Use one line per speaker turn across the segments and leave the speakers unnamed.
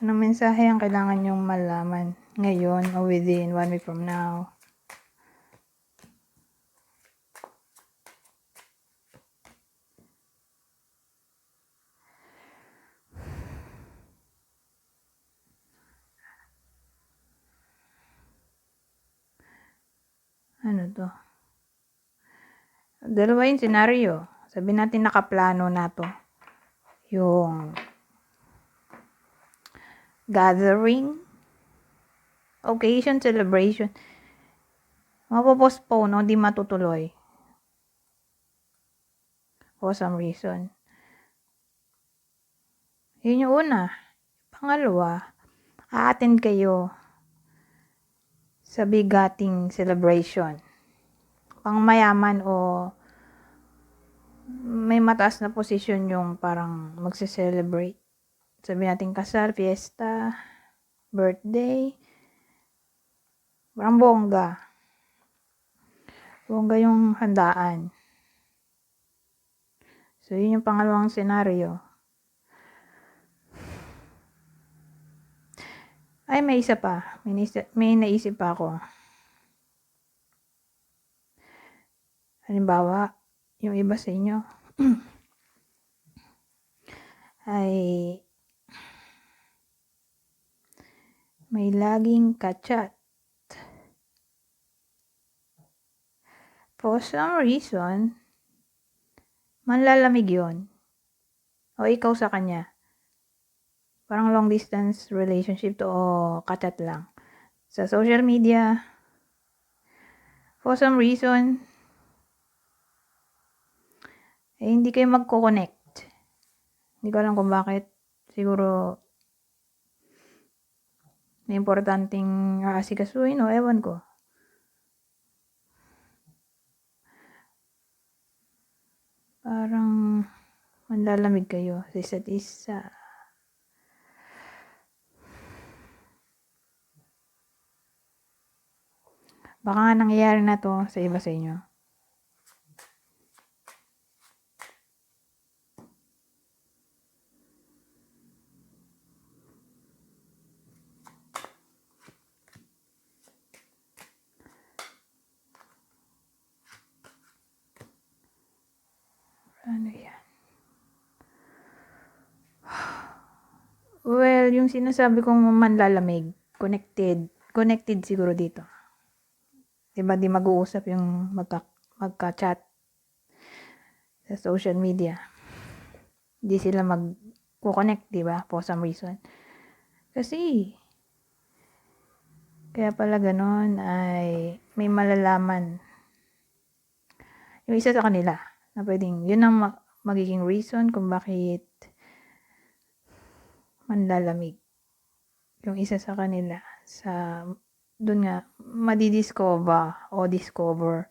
Anong mensahe ang kailangan nyong malaman ngayon o within 1 week from now? Ano to? Dalawa yung senaryo. Sabi natin nakaplano na to. Yung gathering, occasion, celebration. Mapopostpone o di matutuloy. For some reason. Yun yung una. Pangalawa, a-attend kayo sa bigating celebration. Pang mayaman o may mataas na posisyon yung parang magse-celebrate. Sabi natin kasal, fiesta, birthday. Parang bongga. Bongga yung handaan. So, yun yung pangalawang senaryo. Ay, may isa pa. May naisip pa ako. Halimbawa, yung iba sa inyo ay may laging kachat. For some reason, manlalamig yun. O ikaw sa kanya. Parang long distance relationship to o kachat lang. Sa social media, for some reason, hindi kayo magko-connect. Hindi ko alam kung bakit. Siguro, may importanteng aasikasuhin o ewan ko. Parang manlalamig kayo sa isa't isa. Baka nga nangyayari na to sa iba sa inyo. Ano yan? Well, yung sinasabi kong manlalamig, connected siguro dito. Diba di mag-uusap yung magka-chat sa social media. Di sila mag-connect, diba? For some reason. Kasi, kaya pala ganon ay may malalaman yung isa sa kanila na pwedeng, yun ang magiging reason kung bakit manlalamig yung isa sa kanila sa dun nga madidiscover o discover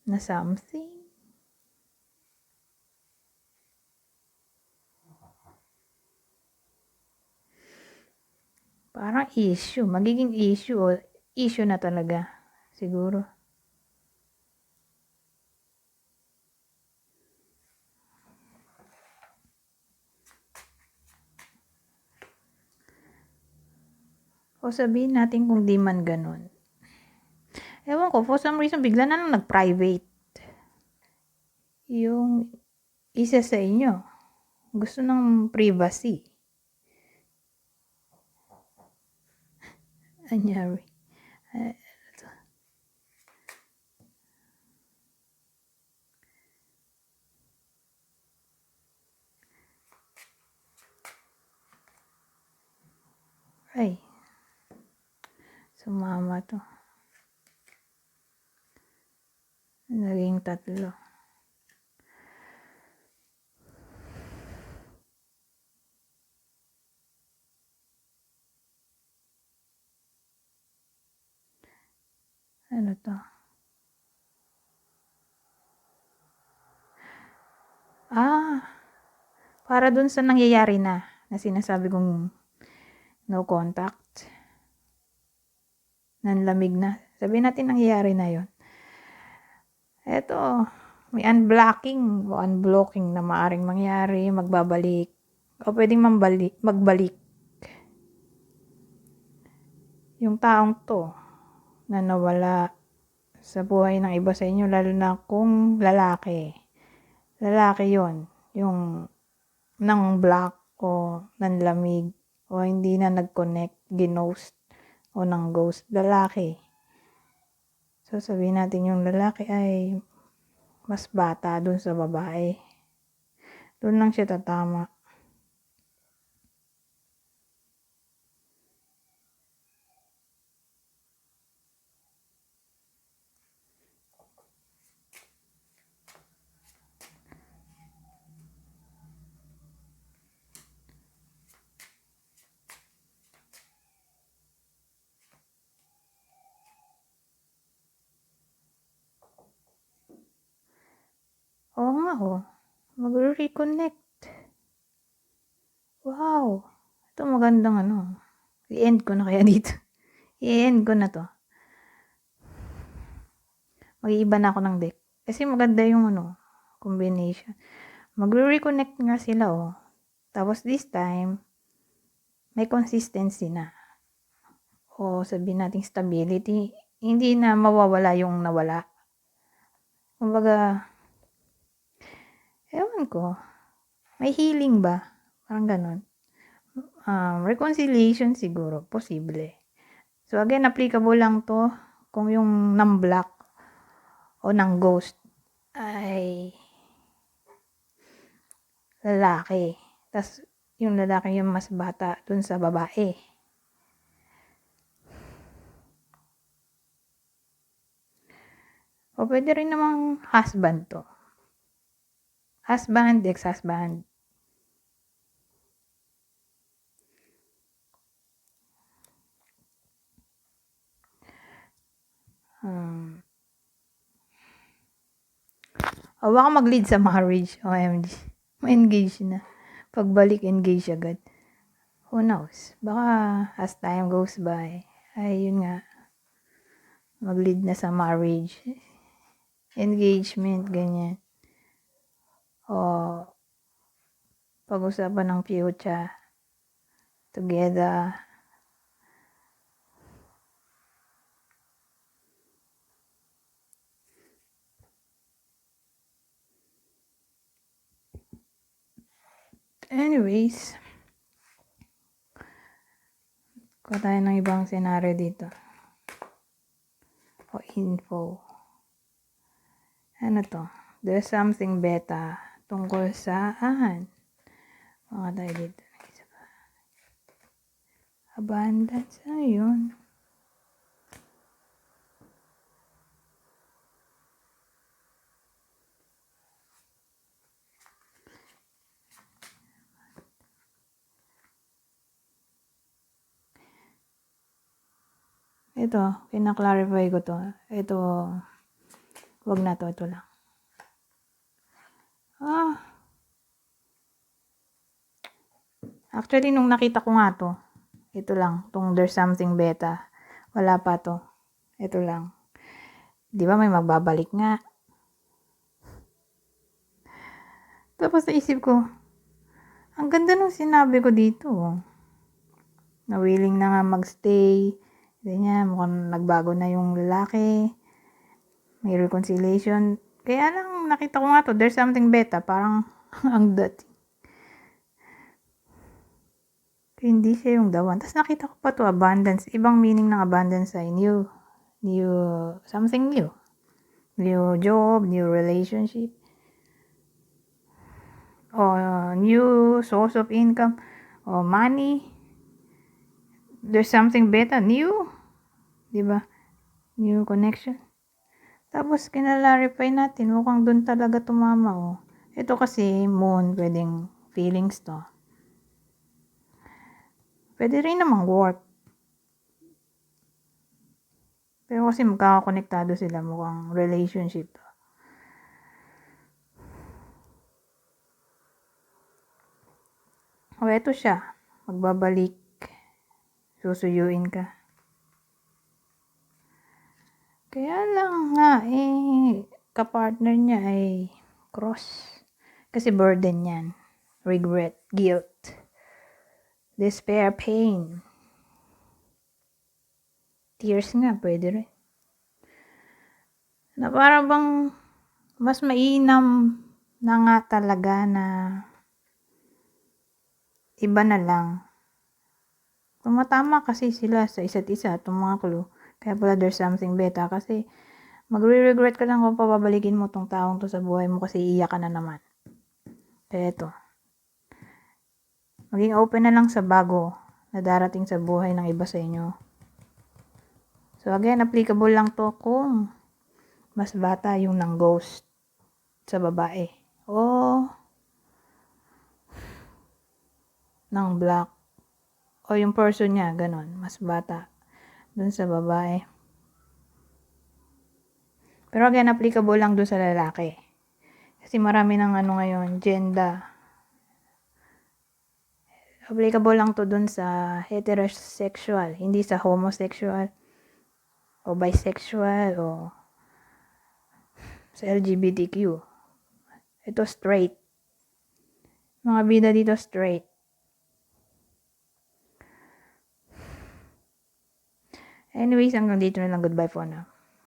na something. Parang issue, magiging issue o issue na talaga siguro. O sabihin natin kung di man ganun. Ewan ko, for some reason, bigla na lang nag-private. Yung isa sa inyo, gusto ng privacy. Anyari. Ay. Sumama to. Naging 3. Ano to? Para dun sa nangyayari na sinasabi kong no contact. Nanlamig na. Sabihin natin nangyayari na yon. Eto, may unblocking o unblocking na maaring mangyari, magbabalik, o pwedeng magbalik. yung taong to na nawala sa buhay ng iba sa inyo, lalo na kung lalaki. Lalaki yon, yung nang block o nanlamig o hindi na nag-connect, ginost o nang ghost. Lalaki. So sabihin natin yung lalaki ay mas bata dun sa babae. Dun lang siya tatama. Oo nga Mag-reconnect. Wow. Ito magandang I-end ko na kaya dito. I-end ko na to. Mag-iiba na ako ng deck. Kasi maganda yung combination. Magre-reconnect nga sila Tapos this time, may consistency na. O sabihin natin stability. Hindi na mawawala yung nawala. Kumbaga, ewan ko. May healing ba? Parang ganun. Reconciliation siguro. Posible. So again, applicable lang to kung yung nang-block o nang-ghost ay lalaki. Tas yung lalaki yung mas bata dun sa babae. O pwede rin namang husband to. Husband, ex-husband. Baka mag-lead sa marriage. OMG. Ma-engage na. Pagbalik, engage agad. Who knows? Baka as time goes by, ay yun nga, mag-lead na sa marriage. Engagement, ganyan. O pag-usapan ng future. Together. Anyways, kuha tayo ng ibang scenario dito. O info. Ano to? There's something beta tungkol saan? Mga tayo dito. Abundance. Ano yun? Ito, kina-clarify ko to. Ito, wag na to. Ito lang. Actually, nung nakita ko nga to, ito lang. Tong there's something beta. Wala pa to. Ito lang. Di ba may magbabalik nga? Tapos naisip ko, ang ganda nung sinabi ko dito. Na willing na nga magstay. Ganyan, mukhang nagbago na yung lalaki. May reconciliation. Kaya lang nakita ko nga to, there's something beta. Parang ang dati. Hindi siya yung the one. Tapos nakita ko pa to, abundance. Ibang meaning ng abundance ay new, something new. New job, new relationship. O new source of income. O money. There's something better, new. Diba? New connection. Tapos kinalarify natin, mukhang dun talaga tumama Ito kasi moon, pwedeng feelings to. Pwede rin namang work. Pero kasi magkakakonektado sila, mukhang relationship. Eto siya. Magbabalik. Susuyuin ka. Kaya lang nga, kapartner niya ay cross. Kasi burden yan. Regret, guilt, despair, pain. Tears nga, pwede rin. Na para bang mas mainam na nga talaga na iba na lang. Tumatama kasi sila sa isa't isa, itong mga clue. Kaya pala there's something better kasi magre-regret ka lang kung papabalikin mo tong taong to sa buhay mo kasi iiyak ka na naman. Kaya ito. Maging open na lang sa bago na darating sa buhay ng iba sa inyo. So again, applicable lang to kung mas bata yung nang ghost sa babae. O ng black. O yung person niya, ganun. Mas bata dun sa babae. Pero again, applicable lang dun sa lalaki. Kasi marami ng ngayon, gender. Applicable lang to dun sa heterosexual, hindi sa homosexual o bisexual o sa LGBTQ. Ito straight. Mga bida dito straight. Anyways, hanggang dito na lang. Goodbye for now.